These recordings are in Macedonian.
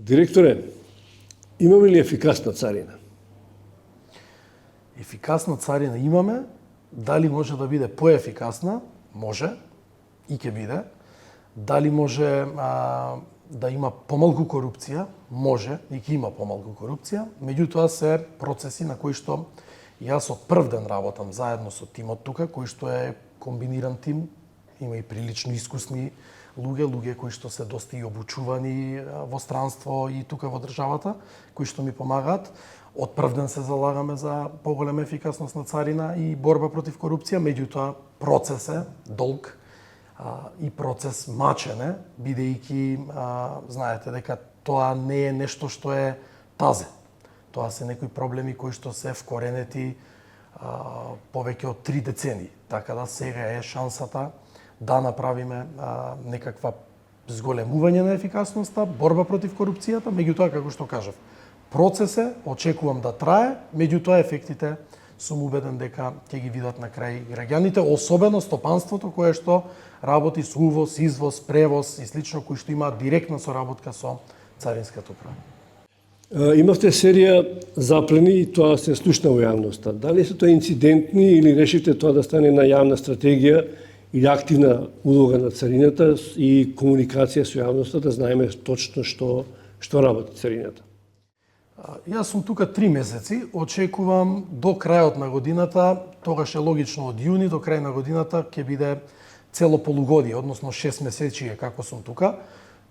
Директоре, имаме ли ефикасна царина? Ефикасна царина имаме, дали може да биде поефикасна? Може и ќе биде. Дали може да има помалку корупција? Може и ќе има помалку корупција. Меѓутоа се процеси на кои што јас од прв ден работам заедно со тимот тука, кој што е комбиниран тим, има и прилично искусни луѓе кои што се доста и обучувани во странство и тука во државата, кои што ми помагаат. Од прв ден се залагаме за поголема ефикасност на царина и борба против корупција, меѓутоа процес е долг и процес мачен е, бидејќи знаете дека тоа не е нешто што е тазе. Тоа се некои проблеми кои што се вкоренети повеќе од 3 децении. Така да сега е шансата да направиме некаква зголемување на ефикасноста, борба против корупцијата, меѓутоа како што кажав, процес е, очекувам да трае, меѓутоа ефектите сум убеден дека ќе ги видат на крај граѓаните, особено стопанството кое што работи со увоз, извоз, превоз и слично, кои што имаат директна соработка со царинската управа. Имавте серија заплени и тоа се слушна во јавноста. Дали се тоа инцидентни или решивте тоа да стане на јавна стратегија или активна улога на царината и комуникација со јавноста да знаеме точно што работи царината? Јас сум тука 3 месеци, очекувам до крајот на годината, тогаш е логично од јуни до крај на годината ќе биде цело полугодие, односно 6 месеци како сум тука.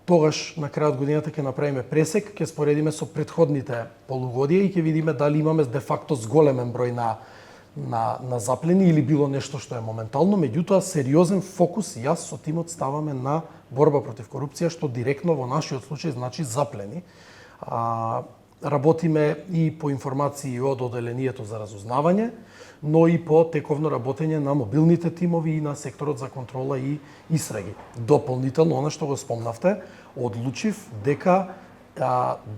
Тогаш на крајот годината ќе направиме пресек, ќе споредиме со претходните полугодија и ќе видиме дали имаме де факто зголемен број на заплени или било нешто што е моментално, меѓутоа сериозен фокус јас со тимот ставаме на борба против корупција, што директно во нашиот случај значи заплени. Работиме и по информации од оделението за разузнавање, но и по тековно работење на мобилните тимови и на секторот за контрола и истраги. Дополнително, она што го спомнавте, одлучив дека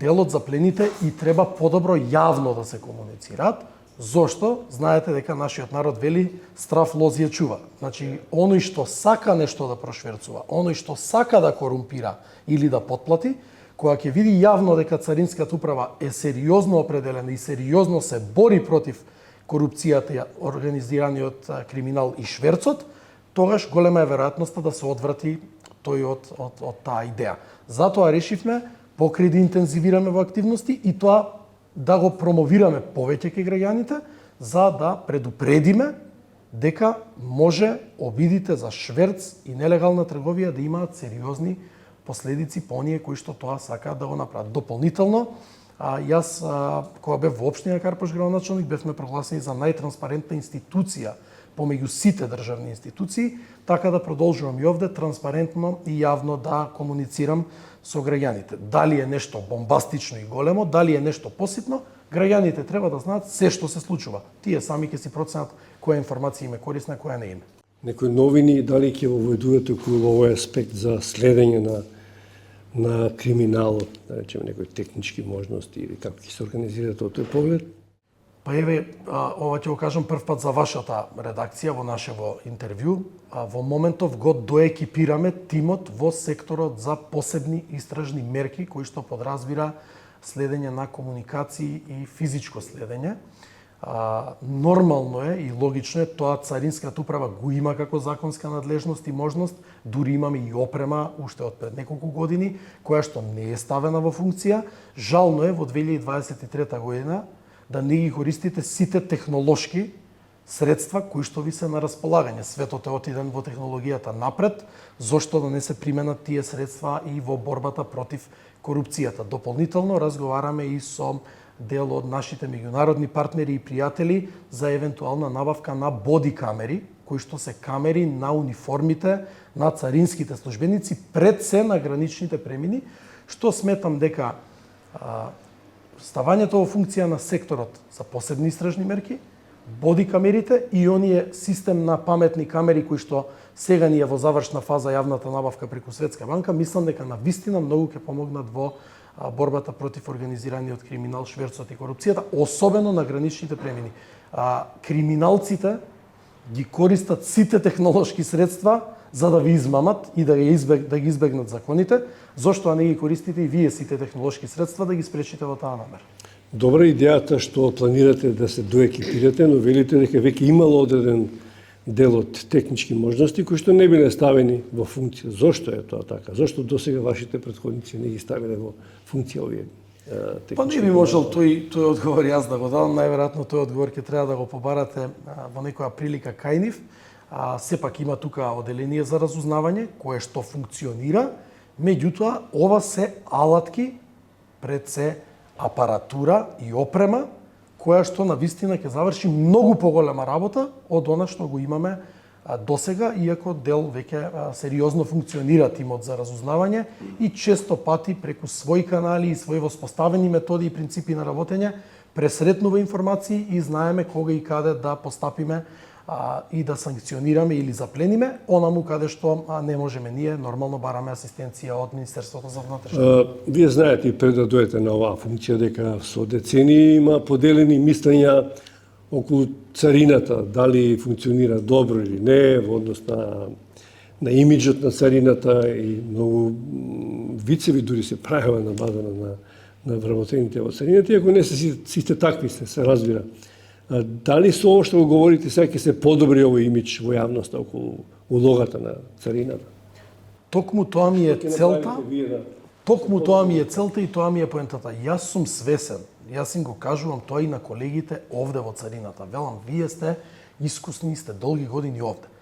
делот за плените и треба подобро јавно да се комуницираат. Зошто? Знаете дека нашиот народ вели страв лозија чува. Значи, оној што сака нешто да прошверцува, оној што сака да корумпира или да потплати, кога ќе види јавно дека царинската управа е сериозно определена и сериозно се бори против корупцијата, организираниот криминал и шверцот, тогаш голема е веројатноста да се одврати тој од таа идеја. Затоа решивме покрај да интензивираме во активности и тоа да го промовираме повеќе кај граѓаните, за да предупредиме дека може обидите за шверц и нелегална трговија да имаат сериозни последици по оние кои што тоа сакаат да го направат. Дополнително, јас кога бев во општина Карпош градоначалник, бевме прогласени за најтранспарентна институција помеѓу сите државни институции, така да продолжувам и овде транспарентно и јавно да комуницирам со граѓаните. Дали е нешто бомбастично и големо, дали е нешто поситно, граѓаните треба да знаат се што се случува. Тие сами ќе си проценат која информација им е корисна, која не им е. Некои новини, дали ќе воведувате околу овој аспект за следење на криминалот, да речеме некои технички можности или како ќе се организирате од тој поглед? Па еве, ова ќе го кажам прв пат за вашата редакција во нашево интервју. Во моментов го доекипираме тимот во секторот за посебни истражни мерки, кои што подразбира следење на комуникации и физичко следење. Нормално е и логично е тоа царинската управа го има како законска надлежност и можност, дури имаме и опрема уште од пред неколку години, која што не е ставена во функција. Жално е во 2023 година да не ги користите сите технолошки средства кои што ви се на располагање. Светот е отиден во технологијата напред, зошто да не се применат тие средства и во борбата против корупцијата. Дополнително разговараме и со дел од нашите меѓународни партнери и пријатели за евентуална набавка на боди камери, кои што се камери на униформите на царинските службеници пред се на граничните премини, што сметам дека ставањето во функција на секторот за посебни истражни мерки, боди камерите и оние систем на паметни камери кои што сега ни е во завршна фаза јавната набавка преку Светска банка, мислам дека на вистина многу ќе помогнат во борбата против организираниот криминал, шверцот и корупцијата, особено на граничните премини. Криминалците ги користат сите технолошки средства за да ви измамат и да ги избегнат законите, зошто не ги користите и вие сите технолошки средства да ги спречите во таа намера? Добра идејата што планирате да се доекипирате, но велите дека веќе имало одреден дел од технички можности кои што не биле ставени во функција. Зошто е тоа така? Зошто досега вашите претходници не ги ставиле во функција овие технички? Па не би можел тој одговор јас да го дадам, најверојатно тој одговор ќе треба да го побарате во некоја прилика кај нив. Сепак има тука оделение за разузнавање кое што функционира, меѓутоа ова се алатки пред се апаратура и опрема која што на вистина ќе заврши многу поголема работа од она што го имаме досега, иако дел веќе сериозно функционира тимот за разузнавање и често пати преку своји канали и своји воспоставени методи и принципи на работење пресретнува информации и знаеме кога и каде да постапиме и да санкционираме или заплениме, онаму каде што не можеме ние, нормално бараме асистенција од Министерството за внатрешни. Вие знаете и пред да дојдете на оваа функција дека со децении има поделени мислења околу царината, дали функционира добро или не, во однос на имиджот на царината и многу вицеви дури се правеа на база на вработените во царината, иако не се сите такви се разбира. Дали со ово што го говорите сега ќе се подобри овој имидж во јавноста околу улогата на царината? Токму тоа ми е целта. Токму тоа ми е целта и тоа ми е поентата. Јас сум свесен. Јас им го кажувам тоа и на колегите овде во царината. Велам, вие сте искусни, сте долги години овде.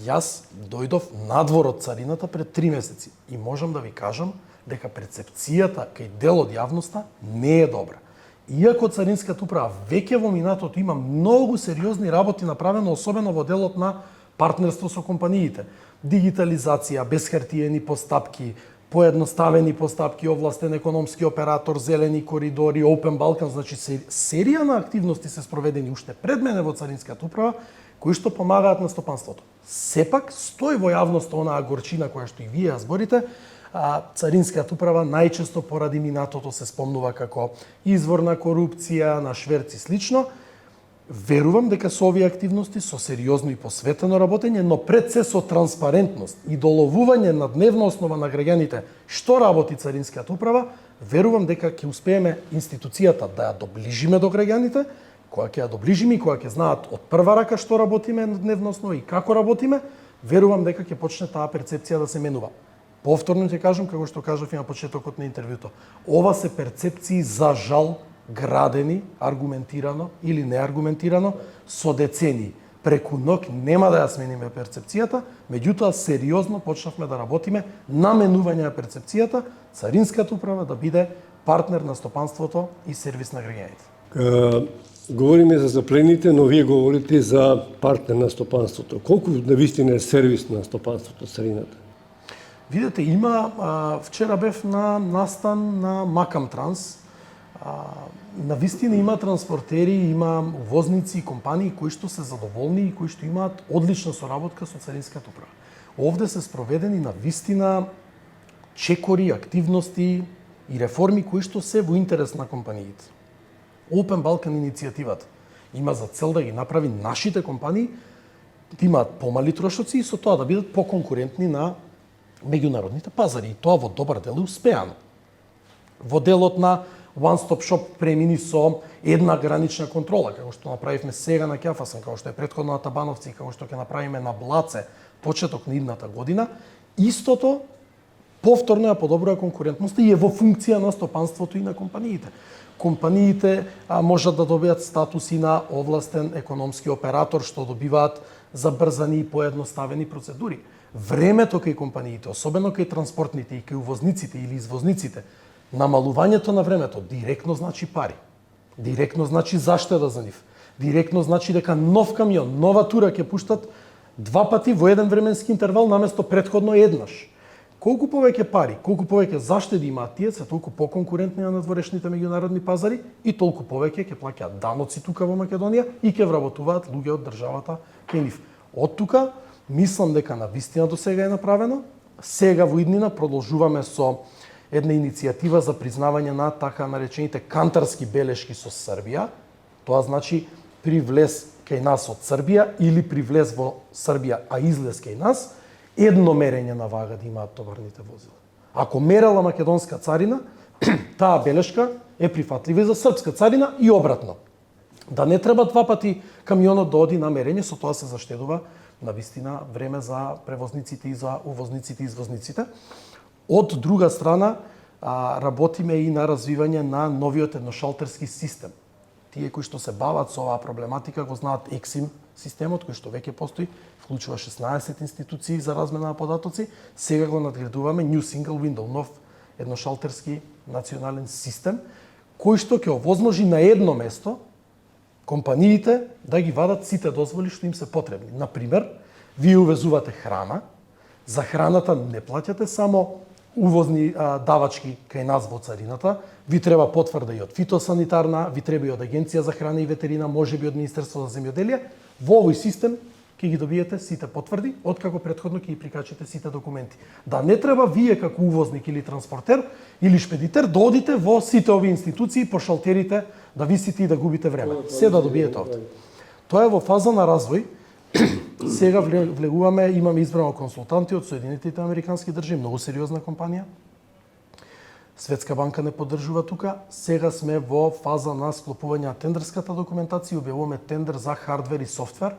Јас дојдов надвор од царината пред 3 месеци и можам да ви кажам дека перцепцијата кај дел од јавноста не е добра. Иако Царинската управа веќе во минатото има многу сериозни работи направено, особено во делот на партнерство со компаниите. Дигитализација, безхартиени постапки, поедноставени постапки, овластен економски оператор, зелени коридори, Open Balkan, значи серија на активности се спроведени уште пред мене во Царинската управа, кои што помагаат на стопанството. Сепак стои во јавноста онаа горчина која што и вие ја зборите, Царинската управа најчесто поради минатото се спомнува како извор на корупција, на шверц и слично. Верувам дека со овие активности, со сериозно и посветено работење, но пред се со транспарентност и доловување на дневна основа на граѓаните што работи Царинската управа, верувам дека ќе успееме институцијата да ја доближиме до граѓаните, која ќе ја доближиме и која ќе знаат од прва рака што работиме на дневна основа и како работиме, верувам дека ќе почне таа перцепција да се менува. Повторно ќе кажам, како што кажав и на почетокот на интервјуто, ова се перцепции за жал градени, аргументирано или неаргументирано, со децении. Преку ноќ нема да ја смениме перцепцијата, меѓутоа сериозно почнавме да работиме на менување на перцепцијата, Царинската управа да биде партнер на стопанството и сервис на граѓаните. Говориме за заплените, но вие говорите за партнер на стопанството. Колку навистина е сервис на стопанството Царината? Видете, има, вчера бев на настан на Макам Транс. Навистина има транспортери, има увозници и компании кои што се задоволни и кои што имаат одлична соработка со Царинската управа. Овде се спроведени навистина чекори, активности и реформи кои што се во интерес на компаниите. Open Balkan иницијативата има за цел да ги направи нашите компании да имаат помали трошоци и со тоа да бидат поконкурентни на меѓународните пазари. И тоа во добар дел е успеано. Во делот на One Stop Shop премини со една гранична контрола, како што направивме сега на Ќафасен, како што е претходно на Табановци, како што ќе направиме на Блаце почеток на идната година, истото повторно ја подобрува конкурентноста и е во функција на стопанството и на компаниите. Компаниите можат да добијат статуси на овластен економски оператор, што добиваат забрзани и поедноставени процедури. Времето кај компаниите, особено кај транспортните и кај увозниците или извозниците, намалувањето на времето директно значи пари. Директно значи заштеда за нив. Директно значи дека нов камион, нова тура ќе пуштат 2 пати во еден временски интервал наместо претходно еднаш. Колку повеќе пари, колку повеќе заштеди имаат тие, се толку поконкурентни на надворешните меѓународни пазари и толку повеќе ќе плаќаат даноци тука во Македонија и ќе вработуваат луѓе од државата кај нив. Од тука мислам дека навистина до сега е направено. Сега во иднина продолжуваме со една иницијатива за признавање на така наречените кантарски белешки со Србија. Тоа значи при влез кај нас од Србија или при влез во Србија, а излез кај нас, едно мерење на вага да имаат товарните возила. Ако мерела македонска царина, таа белешка е прифатлива и за српска царина и обратно. Да не треба два пати камионот да оди на мерење, со тоа се заштедува на вистина време за превозниците и за увозниците и извозниците. Од друга страна, работиме и на развивање на новиот едношалтерски систем. Тие кои што се бават со оваа проблематика го знаат ЕКСИМ системот, кој што веќе постои, вклучува 16 институции за размена на податоци. Сега го надградуваме New Single Window, нов едношалтерски национален систем, кој што ќе овозможи на едно место компаниите да ги вадат сите дозволи што им се потребни. Например, вие увезувате храна, за храната не плаќате само увозни давачки кај нас во царината, ви треба потврда и од фитосанитарна, ви треба и од Агенција за храна и ветерина, можеби од Министерство за земјоделие. Во овој систем ќе ги добиете сите потврди, откако претходно ќе ги прикачите сите документи. Да не треба вие како увозник или транспортер или шпедитер да одите во сите овие институции по шалтерите да висите и да губите време. Се да добиете овде. Тоа е во фаза на развој. Сега влегуваме, имаме избрано консултанти од Соединетите Американски држави, многу сериозна компанија. Светска банка не поддржува тука. Сега сме во фаза на склопување на тендерската документација, објавуваме тендер за хардвер и софтвер,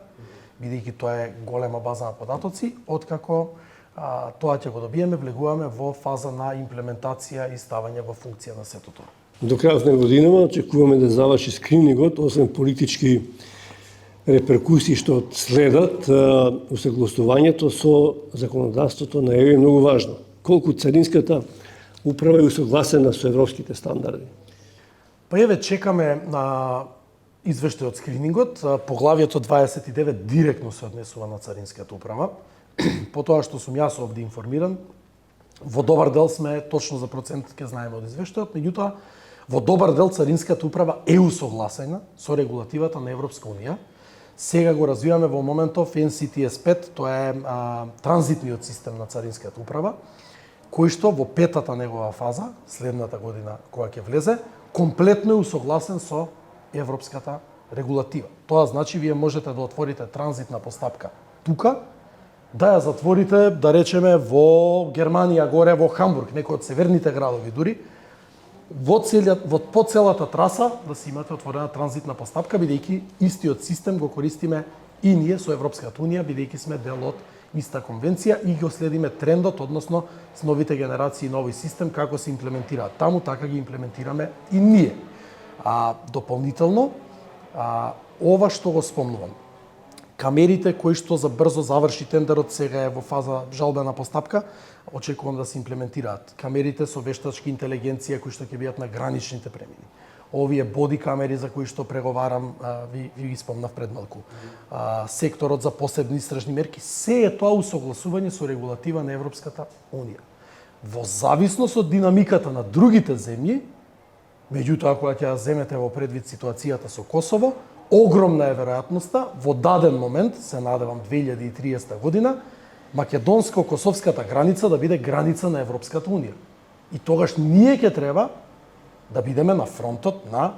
бидејќи тоа е голема база на податоци. Откако тоа ќе го добиеме, влегуваме во фаза на имплементација и ставање во функција на сето тоа. До крајот на годинава очекуваме да заврши скринингот, освен политички реперкусии што следат, усогласувањето со законодавството на ЕУ е многу важно. Колку царинската управа е усогласена со европските стандарди? Па еве чекаме на извештај од скринингот, поглавието 29 директно се однесува на царинската управа. По тоа што сум јас овде информиран, во добар дел сме точно за процент ќе знаеме од извештајот, меѓутоа во добар дел царинската управа е усогласена со регулативата на Европска унија. Сега го развиваме во моментов NCTS5, тоа е транзитниот систем на царинската управа, кој што во петата негова фаза, следната година кога ќе влезе, комплетно е усогласен со европската регулатива. Тоа значи вие можете да отворите транзитна постапка тука, да ја затворите, да речеме, во Германија горе, во Хамбург, некој од северните градови дури, по целата траса да си имате отворена транзитна постапка, бидејќи истиот систем го користиме и ние со Европската унија, бидејќи сме дел од иста конвенција и го следиме трендот, односно с новите генерации нови систем, како се имплементираат таму, така ги имплементираме и ние. Дополнително, ова што го спомнувам, камерите кои што за брзо заврши тендерот, сега е во фаза жалбена постапка, очекувам да се имплементираат. Камерите со вештачка интелигенција кои што ќе бидат на граничните премини. Овие боди камери за кои што преговарам, ви ги спомнав пред малку. Секторот за посебни истражни мерки, се е тоа усогласување со регулатива на Европската унија. Во зависност од динамиката на другите земји, меѓутоа кога ќе ја земете во предвид ситуацијата со Косово, огромна е веројатноста во даден момент, се надевам 2030 година, македонско-косовската граница да биде граница на Европската унија. И тогаш ние ќе треба да бидеме на фронтот на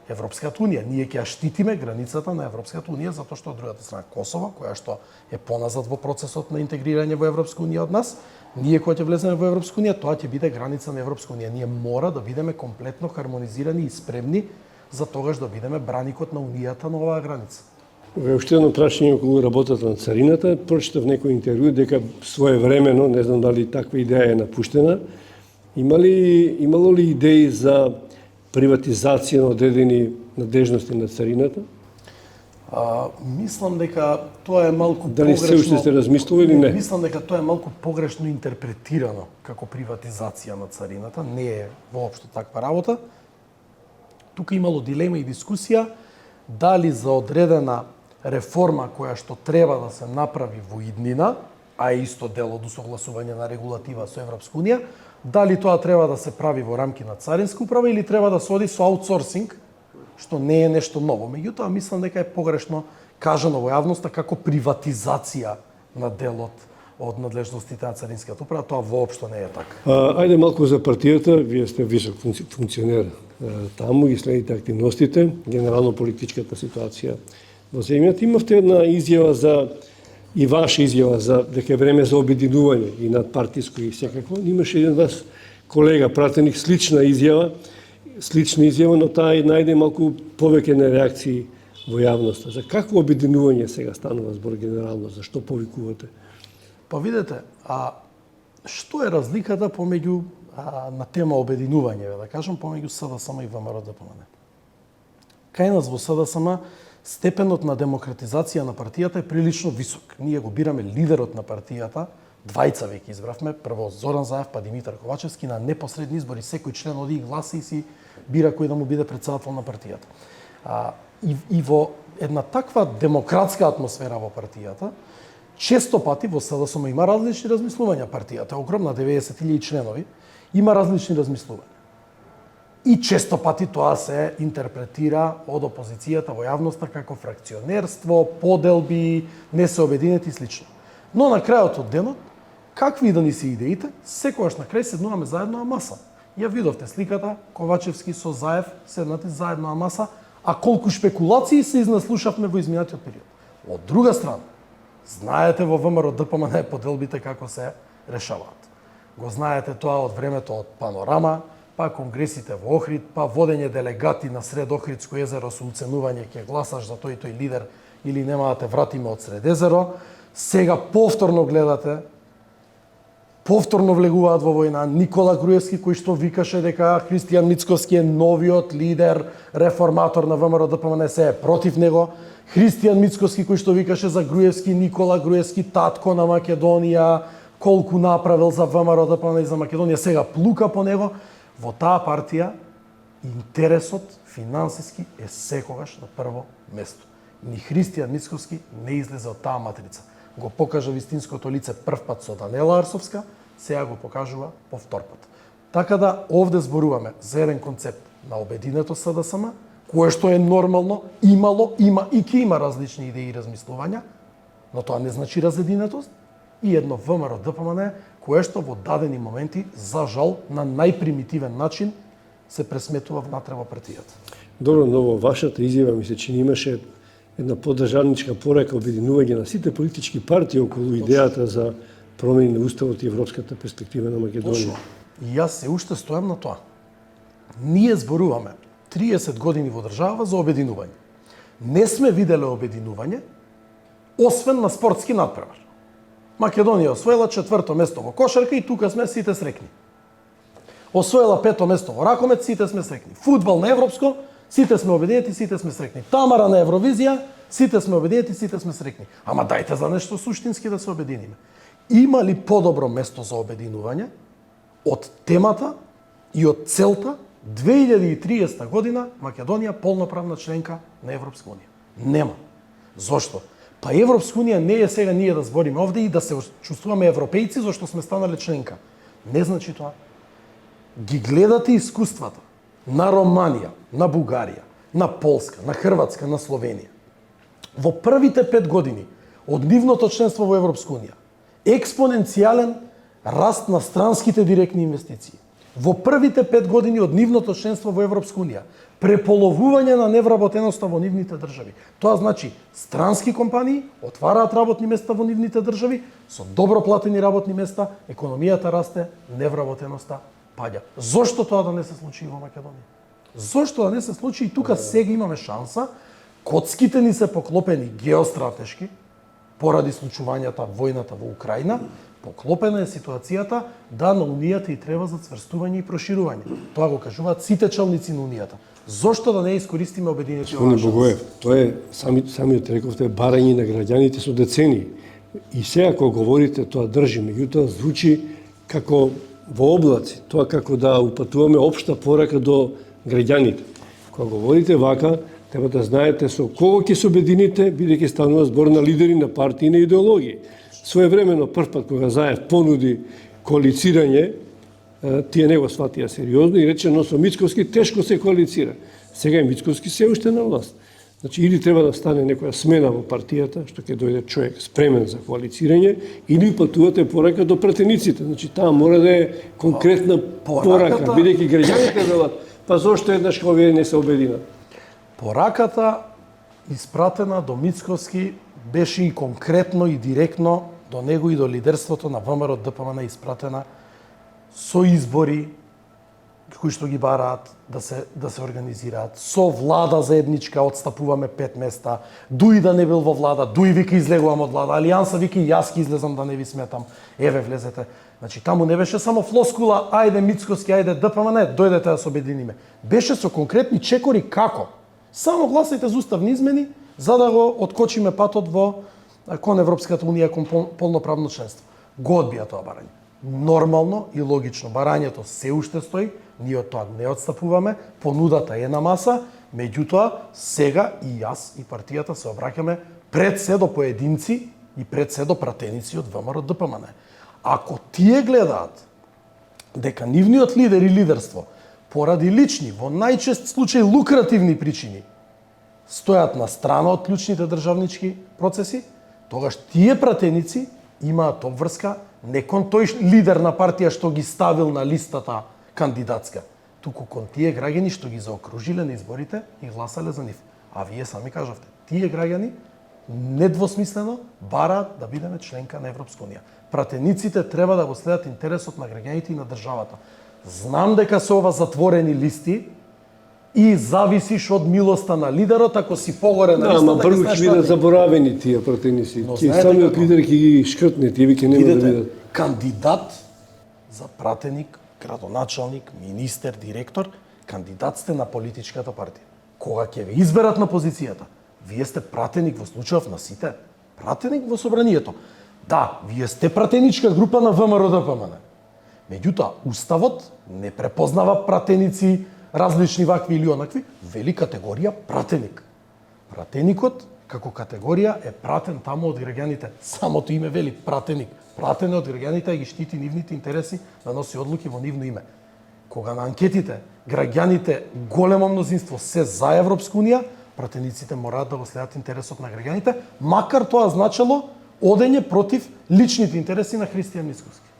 Европската унија. Ние ќе ја штитиме границата на Европската унија, затоа што од другата страна Косово, која што е поназад во процесот на интегрирање во Европска унија од нас, ние кога ќе влеземе во Европска унија, тоа ќе биде граница на Европска унија. Ние мора да бидеме комплетно хармонизирани и спремни за тогаш да бидеме браникот на унијата на оваа граница. Уште едно прашање околу работата на царината. Прочитав некој интервју дека своевремено, не знам дали таква идеја е напуштена, имало ли идеи за приватизација на одредени надежности на царината? Мислам дека тоа е малку дали погрешно. Дали се уште сте размислували или не? Мислам дека тоа е малку погрешно интерпретирано како приватизација на царината, не е воопшто таква работа. Тука имало дилема и дискусија дали за одредена реформа која што треба да се направи во иднина, а е исто дел од усогласување на регулатива со Европска унија, дали тоа треба да се прави во рамки на царинска управа или треба да се оди со аутсорсинг, што не е нешто ново. Меѓутоа, мислам дека е погрешно кажано во јавноста како приватизација на делот од надлежностите на царинската управа, тоа воопшто не е така. Ајде малку за партијата, вие сте висок функционер таму и следите активностите, генерално политичката ситуација во земјата. Имавте една изјава и ваша изјава за дека е време за обединување и надпартиско и секако. Имаше еден вас колега пратеник слична изјава, но таа најде малку повеќе на реакции во јавноста. За какво обединување сега станува збор генерално? Зашто повикувате? Па видете, што е разликата помеѓу на тема обединување, да кажам, помеѓу СДСМ и ВМРО-ДПМН? Кај нас во СДСМ степенот на демократизација на партијата е прилично висок. Ние го бираме лидерот на партијата, двајца веќе избравме, прво Зоран Заев па Димитар Ковачевски, на непосредни избори секој член оди и гласа и си бира кој да му биде председател на партијата. И во една таква демократска атмосфера во партијата, често пати во СДСМ има различни размислувања. Партијата е огромна, 90.000 членови, има различни размислувања. И често пати тоа се интерпретира од опозицијата во јавноста како фракционерство, поделби, не се обединети и слично. Но на крајот од денот, какви и да ни се идеите, секогаш на крај седнуваме заедно на маса. Ја видовте сликата, Ковачевски со Заев седнати заедно на маса, а колку шпекулации се изнаслушавме во изминатиот период. Од друга страна, знаете во ВМРО-ДПМН поделбите како се решаваат. Го знаете тоа од времето од Панорама, па конгресите во Охрид, па водење делегати на Сред Охридско езеро со уценување ќе гласаш за тој лидер или нема да те вратиме од Сред езеро. Сега повторно гледате, повторно влегуваат во војна Никола Груевски кој што викаше дека Христијан Мицкоски е новиот лидер, реформатор на ВМРО-ДПМН, се е против него. Христијан Мицкоски кој што викаше за Груевски, Никола Груевски, татко на Македонија, колку направил за ВМРО-ДПМН и за Македонија, сега плука по него. Во таа партија интересот финансиски е секогаш на прво место. Ни Христијан Мицкоски не излезе од таа матрица. Го покажа вистинското лице прв пат со Данела Арсовска, сега го покажува повтор пат. Така да овде зборуваме за еден концепт на обединето СДСМ, кое што е нормално, има и ќе има различни идеи и размислувања, но тоа не значи разединетост, и едно ВМРО-ДПМН, кое што во дадени моменти, за жал, на најпримитивен начин се пресметува внатре во партијата. Добро, но во вашата изјава ми се чини имаше една поддржавничка порака обединување на сите политички партии околу идејата за промени на уставот и европската перспектива на Македонија. Точно. И јас се уште стојам на тоа. Ние зборуваме 30 години во држава за обединување. Не сме виделе обединување, освен на спортски надпревар. Македонија освоила 4-то место во кошарка и тука сме сите срекни. Освоила 5-то место во ракомет, сите сме срекни. Фудбал на европско, сите сме обединети, сите сме срекни. Тамара на Евровизија, сите сме обединети, сите сме срекни. Ама дајте за нешто суштински да се обединиме. Има ли подобро место за обединување од темата и од целта 2030 година Македонија полноправна членка на Европска унија? Нема. Зошто? Па Европска унија не е сега ние да збориме овде и да се чувствуваме европејци зашто сме станале членка. Не значи тоа. Ги гледате искуствата на Романија, на Бугарија, на Полска, на Хрватска, на Словенија. Во првите 5 години од нивното членство во Европска унија, експоненцијален раст на странските директни инвестиции. Во првите 5 години од нивното членство во Европска унија, преполовување на невработеноста во нивните држави. Тоа значи странски компании отвараат работни места во нивните држави, со добро платени работни места, економијата расте, невработеноста паѓа. Зошто тоа да не се случи во Македонија? Зошто да не се случи и тука сега имаме шанса, коцките ни се поклопени геостратешки, поради случувањата војната во Украина, поклопена е ситуацијата да на Унијата и треба за цврстување и проширување. Тоа го кажуваат сите челници на Унијата. Зошто да не искористиме обединети оваа шанса? Богоев, тоа е самиот рековте барање на граѓаните со децении. И сега кога говорите тоа држи, меѓутоа звучи како во облаци, тоа како да упатуваме општа порака до граѓаните. Кога говорите вака, треба да знаете со кого ќе се обедините, бидејќи станува збор на лидери на партии и на идеологии. Своевремено прв пат кога Заев понуди коалицирање, тие не го сватија сериозно и рече, но со Мицкоски тешко се коалицира. Сега и Мицкоски се уште на власт. Значи, или треба да стане некоја смена во партијата, што ќе дојде човек спремен за коалицирање, или упатувате порака до пратениците. Значи, таа мора да е конкретна порака, бидејќи граѓаните велат, па зошто еднаш овие не се обединат? Пораката испратена до Мицкоски беше и конкретно и директно до него и до лидерството на ВМРО ДПМН испратена со избори кои што ги бараат да се организираат, со влада заедничка отстапуваме 5 места, дуи да не бил во влада, дуи вика излегувам од влада, Алијанса вика јас ќе излезам да не ви сметам, еве влезете. Значи таму не беше само флоскула, ајде Мицкоски, ајде ДПМН, дојдете да се обединиме. Беше со конкретни чекори како. Само гласајте за уставни измени за да го откочиме патот кон Европската унија кон полноправно членство. Го одбија тоа барање. Нормално и логично барањето се уште стои, ние од тоа не отстапуваме, понудата е на маса, меѓутоа сега и јас и партијата се обраќаме пред се до поединци и пред се до пратеници од ВМРО ДПМН. Ако тие гледаат дека нивниот лидер и лидерство поради лични, во најчест случај лукративни причини, стојат на страна од клучните државнички процеси, тогаш тие пратеници имаат обврска не кон тој лидер на партија што ги ставил на листата кандидатска, туку кон тие граѓани што ги заокружиле на изборите и гласале за нив. А вие сами кажавте, тие граѓани недвосмислено бараат да бидеме членка на Европска унија. Пратениците треба да го следат интересот на граѓаните и на државата. Знам дека се ова затворени листи и зависиш од милоста на лидерот, ако си погоре на листата. Ама прво ќе бидат заборавени тие пратеници. Тие самиот лидер ќе ги шкртне, тие веќе нема да бидат. Кандидат за пратеник, градоначалник, министер, директор, кандидат сте на политичката партија. Кога ќе ве изберат на позицијата, вие сте пратеник во случајов на сите, пратеник во собранието. Да, вие сте пратеничка група на ВМРО ДПМН. Меѓутоа, уставот не препознава пратеници различни вакви или онакви, вели категорија пратеник. Пратеникот како категорија е пратен таму од граѓаните. Самото име вели пратеник. Пратен е од граѓаните да ги штити нивните интереси, да носи одлуки во нивно име. Кога на анкетите граѓаните големо мнозинство се за Европска унија, пратениците мораат да го следат интересот на граѓаните, макар тоа значело одење против личните интереси на Христијан Мицкоски.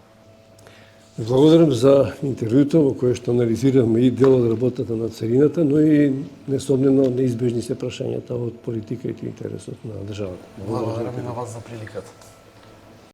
Благодарам за интервјуто во кое што анализиравме и дел од работата на царината, но и несомнено неизбежни се прашањата од политика и интересот на државата. Благодарам и на вас за приликата.